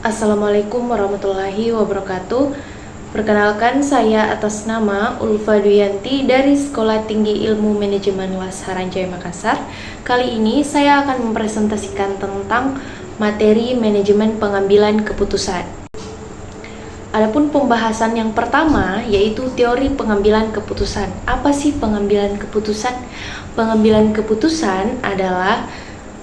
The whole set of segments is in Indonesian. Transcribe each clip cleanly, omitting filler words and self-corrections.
Assalamualaikum warahmatullahi wabarakatuh. Perkenalkan, saya atas nama Ulfa Duyanti dari Sekolah Tinggi Ilmu Manajemen LAS Haranjaya Makassar. Kali ini saya akan mempresentasikan tentang materi manajemen pengambilan keputusan. Adapun pembahasan yang pertama yaitu teori pengambilan keputusan. Apa sih pengambilan keputusan? Pengambilan keputusan adalah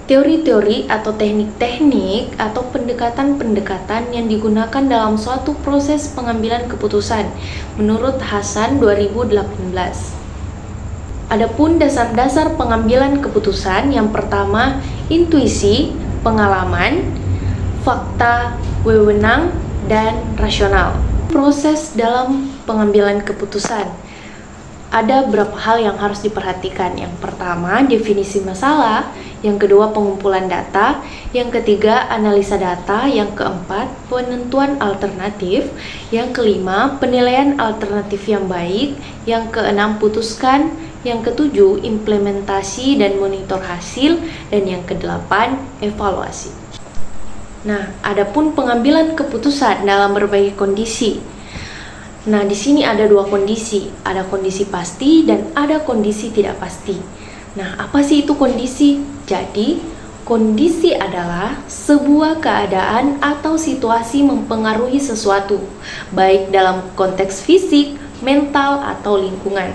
teori-teori atau teknik-teknik atau pendekatan-pendekatan yang digunakan dalam suatu proses pengambilan keputusan menurut Hasan 2018. Adapun dasar-dasar pengambilan keputusan yang pertama, intuisi, pengalaman, fakta, wewenang, dan rasional. Proses dalam pengambilan keputusan. Ada beberapa hal yang harus diperhatikan. Yang pertama, definisi masalah. Yang kedua, pengumpulan data. Yang ketiga, analisa data. Yang keempat, penentuan alternatif. Yang kelima, penilaian alternatif yang baik. Yang keenam, putuskan. Yang ketujuh, implementasi dan monitor hasil. Dan yang kedelapan, evaluasi. Nah, adapun pengambilan keputusan dalam berbagai kondisi. Nah, di sini ada dua kondisi. Ada kondisi pasti dan ada kondisi tidak pasti. Nah, apa sih itu kondisi? Jadi, kondisi adalah sebuah keadaan atau situasi mempengaruhi sesuatu, baik dalam konteks fisik, mental, atau lingkungan.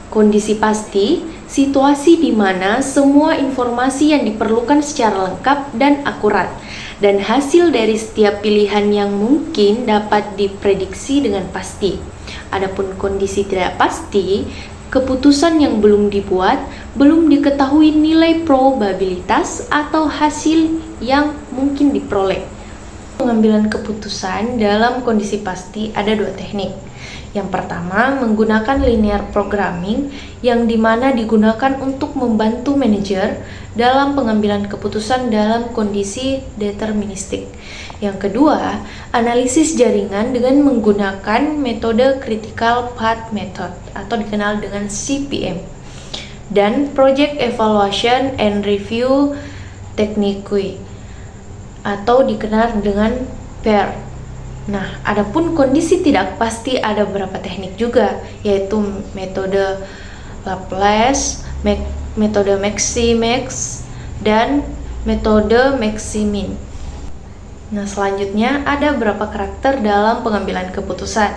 Kondisi pasti, situasi di mana semua informasi yang diperlukan secara lengkap dan akurat, dan hasil dari setiap pilihan yang mungkin dapat diprediksi dengan pasti. Adapun kondisi tidak pasti, keputusan yang belum dibuat, belum diketahui nilai probabilitas atau hasil yang mungkin diperoleh. Pengambilan keputusan dalam kondisi pasti ada dua teknik. Yang pertama, menggunakan linear programming yang dimana digunakan untuk membantu manajer dalam pengambilan keputusan dalam kondisi deterministik. Yang kedua, analisis jaringan dengan menggunakan metode Critical Path Method atau dikenal dengan CPM, dan Project Evaluation and Review Technique atau dikenal dengan PER. Nah, adapun kondisi tidak pasti ada beberapa teknik juga, yaitu metode Laplace, metode Maximax, dan metode Maximin. Nah, selanjutnya ada beberapa karakter dalam pengambilan keputusan.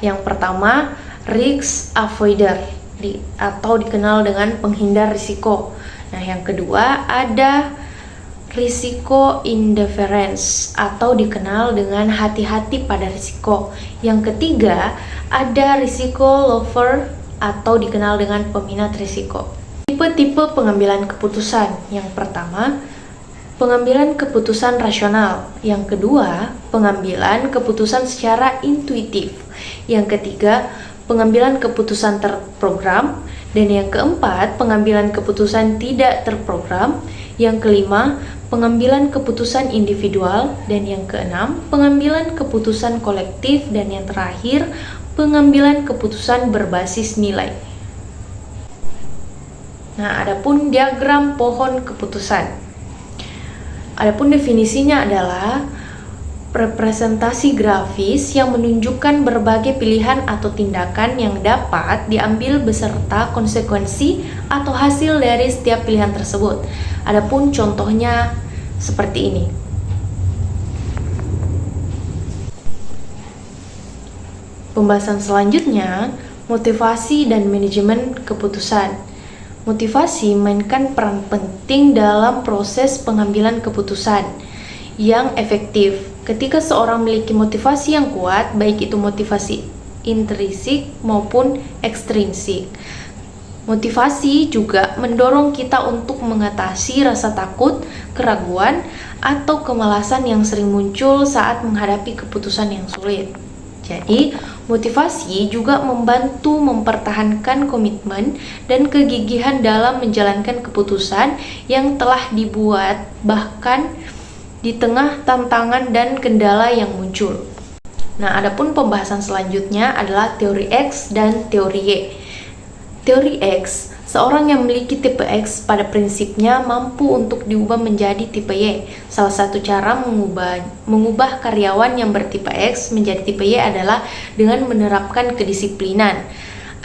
Yang pertama, risk avoider atau dikenal dengan penghindar risiko. Nah, yang kedua ada risiko indifference atau dikenal dengan hati-hati pada risiko. Yang ketiga, ada risiko lover atau dikenal dengan peminat risiko. Tipe-tipe pengambilan keputusan. Yang pertama, pengambilan keputusan rasional. Yang kedua, pengambilan keputusan secara intuitif. Yang ketiga, pengambilan keputusan terprogram. Dan yang keempat, pengambilan keputusan tidak terprogram. Yang kelima, pengambilan keputusan individual. Dan yang keenam, pengambilan keputusan kolektif. Dan yang terakhir, pengambilan keputusan berbasis nilai. Nah, adapun diagram pohon keputusan. Adapun definisinya adalah representasi grafis yang menunjukkan berbagai pilihan atau tindakan yang dapat diambil beserta konsekuensi atau hasil dari setiap pilihan tersebut. Adapun contohnya seperti ini. Pembahasan selanjutnya, motivasi dan manajemen keputusan. Motivasi memainkan peran penting dalam proses pengambilan keputusan yang efektif. Ketika seorang memiliki motivasi yang kuat, baik itu motivasi intrinsik maupun ekstrinsik. Motivasi juga mendorong kita untuk mengatasi rasa takut, keraguan, atau kemalasan yang sering muncul saat menghadapi keputusan yang sulit. Jadi, motivasi juga membantu mempertahankan komitmen dan kegigihan dalam menjalankan keputusan yang telah dibuat, bahkan di tengah tantangan dan kendala yang muncul. Nah, adapun pembahasan selanjutnya adalah teori X dan teori Y. Teori X Seorang yang memiliki tipe X pada prinsipnya mampu untuk diubah menjadi tipe Y. Salah satu cara mengubah karyawan yang bertipe X menjadi tipe Y adalah dengan menerapkan kedisiplinan.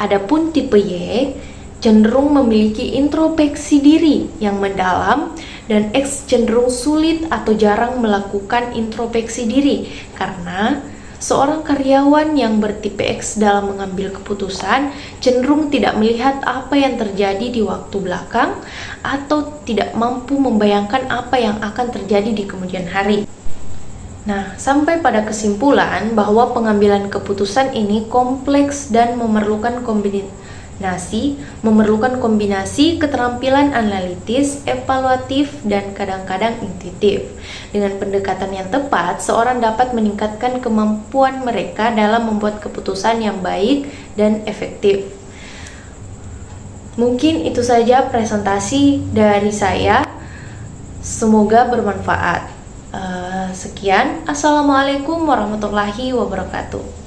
Adapun tipe Y cenderung memiliki introspeksi diri yang mendalam, dan X cenderung sulit atau jarang melakukan introspeksi diri karena seorang karyawan yang bertipe X dalam mengambil keputusan cenderung tidak melihat apa yang terjadi di waktu belakang atau tidak mampu membayangkan apa yang akan terjadi di kemudian hari. Nah, sampai pada kesimpulan bahwa pengambilan keputusan ini kompleks dan memerlukan kombinasi keterampilan analitis, evaluatif, dan kadang-kadang intuitif. Dengan pendekatan yang tepat, seorang dapat meningkatkan kemampuan mereka dalam membuat keputusan yang baik dan efektif. Mungkin itu saja presentasi dari saya. Semoga bermanfaat. Sekian. Assalamualaikum warahmatullahi wabarakatuh.